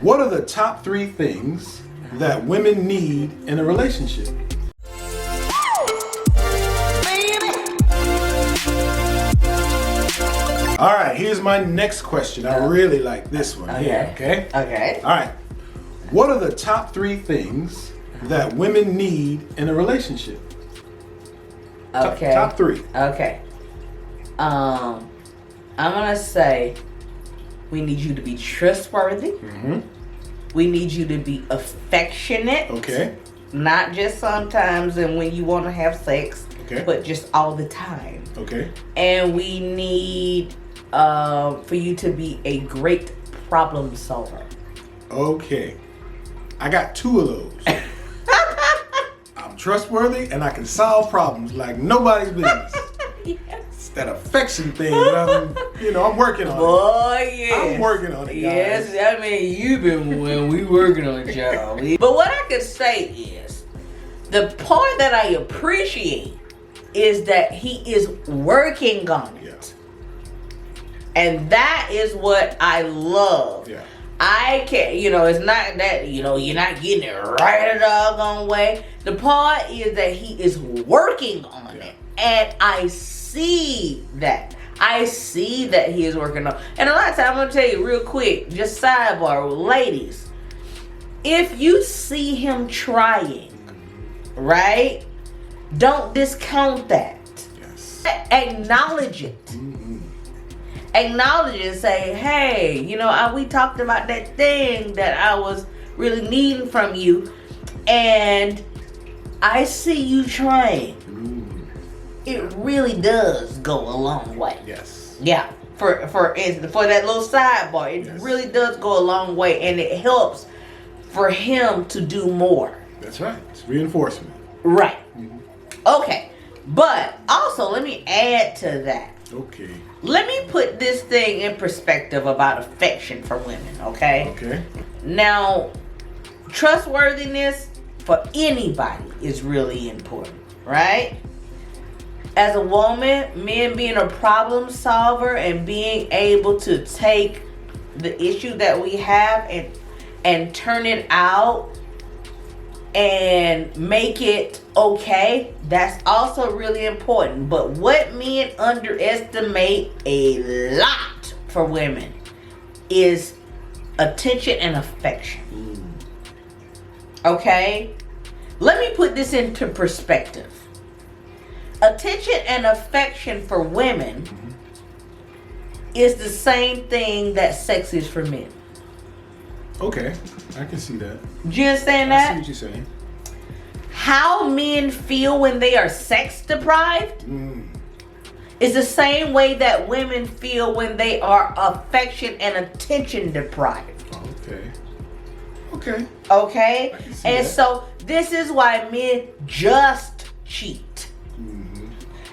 What are the top 3 things that women need in a relationship? All right, here's my next question. I really like this one here, okay? Okay. All right. What are the top 3 things that women need in a relationship? Okay. Top 3. Okay. I'm gonna say we need you to be trustworthy. Mm-hmm. We need you to be affectionate. Okay. Not just sometimes and when you want to have sex, Okay. but just all the time. Okay. And we need for you to be a great problem solver. Okay. I got 2 of those. I'm trustworthy and I can solve problems like nobody's business. Yes. That affection thing, I'm working on it. Boy, yes. I'm working on it, guys. Yes, I mean, you've been when we working on it, y'all. But what I could say is, the part that I appreciate is that he is working on it. Yeah. And that is what I love. Yeah. I can't, it's not that, you're not getting it right a doggone way. The part is that he is working on it. And I see that. I see that he is working on it. And a lot of times, I'm going to tell you real quick, just sidebar, ladies. If you see him trying, right? Don't discount that. Yes. Acknowledge it. Mm-hmm. Acknowledge it and say, hey, we talked about that thing that I was really needing from you, and I see you trying. It really does go a long way. Yes. Yeah. For that little sidebar, it really does go a long way, and it helps for him to do more. That's right. It's reinforcement. Right. Mm-hmm. Okay. But also, let me add to that. Okay. Let me put this thing in perspective about affection for women, okay? Okay. Now, trustworthiness for anybody is really important, right? As a woman, men being a problem solver and being able to take the issue that we have and turn it out and make it okay, that's also really important. But what men underestimate a lot for women is attention and affection. Okay? Let me put this into perspective. Attention and affection for women is the same thing that sex is for men. Okay. I can see that. Do you understand that? I see what you're saying. How men feel when they are sex deprived is the same way that women feel when they are affection and attention deprived. Okay. Okay. Okay? And that. so this is why men just cheat.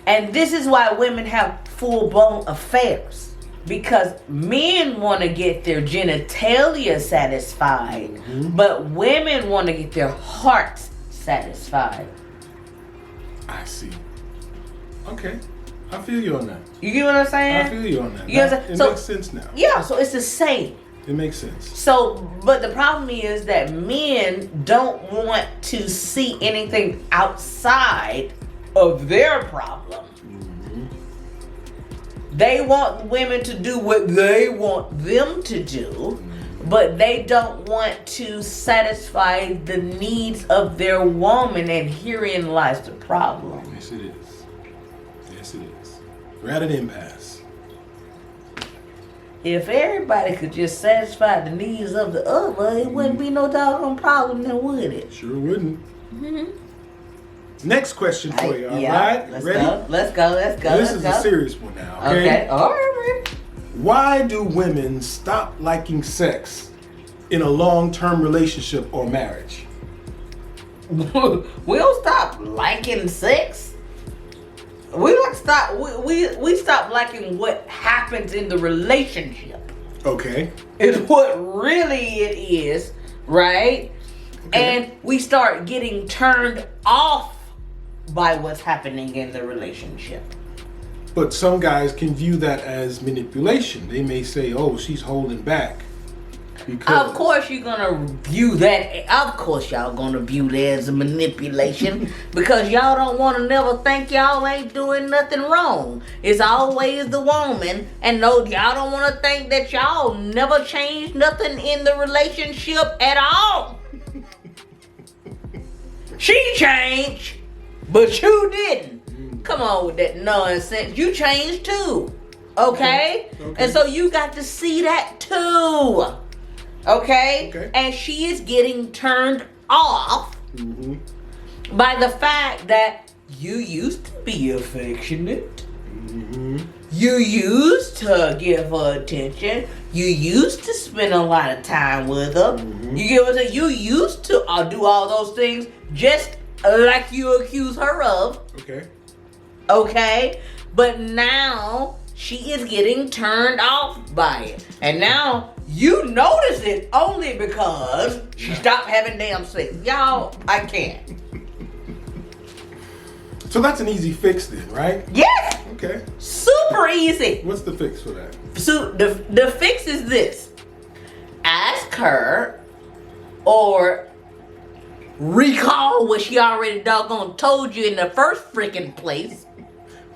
And this is why women have full-blown affairs. Because men want to get their genitalia satisfied, but women want to get their hearts satisfied. I see. Okay. I feel you on that. You get what I'm saying? I feel you on that. It makes sense now. Yeah, so it's the same. It makes sense. So, but the problem is that men don't want to see anything outside of their problem. They want women to do what they want them to do, but they don't want to satisfy the needs of their woman, and herein lies the problem. Yes, it is. Yes, it is. We're at an impasse. If everybody could just satisfy the needs of the other, it wouldn't be no doggone problem, then would it? Sure wouldn't. Next question for you, all right? Let's Ready? go. Let's go. This is a serious one now, okay? Okay. All right. Why do women stop liking sex in a long-term relationship or marriage? We don't stop liking sex. We don't stop. We stop liking what happens in the relationship. Okay. It's what really it is, right? Okay. And we start getting turned off by what's happening in the relationship. But some guys can view that as manipulation. They may say, oh, she's holding back. Because of course you're gonna view that. Of course y'all gonna view that as a manipulation because y'all don't want to never think y'all ain't doing nothing wrong. It's always the woman, and no, y'all don't want to think that y'all never changed nothing in the relationship at all. She changed, but you didn't. Come on with that nonsense. You changed too. Okay? And so you got to see that too. Okay? And she is getting turned off by the fact that you used to be affectionate. You used to give her attention. You used to spend a lot of time with her. You get what I'm saying? You used to do all those things just like you accuse her of. Okay? But now she is getting turned off by it. And now you notice it only because she stopped having damn sex. Y'all, I can't. So that's an easy fix then, right? Yes. Okay. Super easy. What's the fix for that? So the fix is this. Ask her or recall what she already doggone told you in the first freaking place.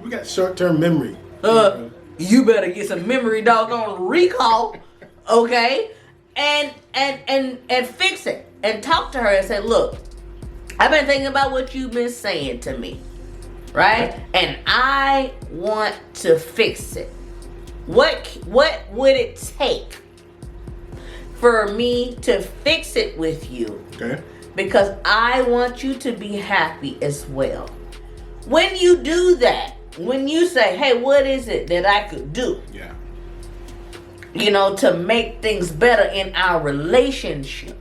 We got short-term memory. You better get some memory doggone recall, okay? And fix it. And talk to her and say, look, I've been thinking about what you've been saying to me, right? And I want to fix it. What would it take for me to fix it with you? Okay. Because I want you to be happy as well. When you do that, when you say, hey, what is it that I could do? Yeah. You know, to make things better in our relationship.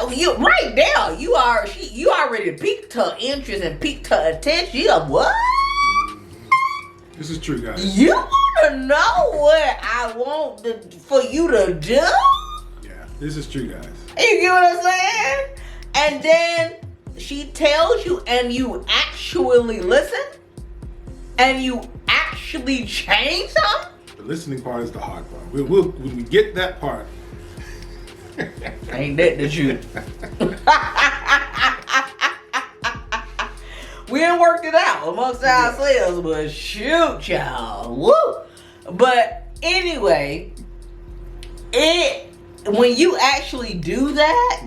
You right there, you already piqued her interest and piqued her attention. You're what? This is true, guys. You want to know what I want for you to do? Yeah, this is true, guys. You get what I'm saying? And then she tells you and you actually listen and you actually change something. The listening part is the hard part. When we get that part. Ain't that the truth? We ain't worked it out amongst ourselves, but shoot, y'all. Woo! But anyway, when you actually do that,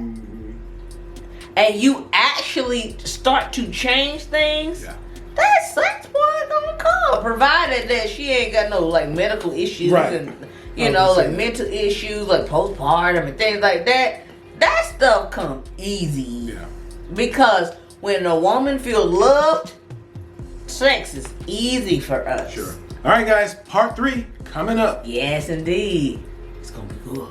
and you actually start to change things, that sex boy gonna come, provided that she ain't got no like medical issues and like mental issues like postpartum and things like that. That stuff come easy. Because when a woman feels loved, sex is easy for us. Sure. All right, guys. Part 3 coming up. Yes, indeed. It's gonna be good.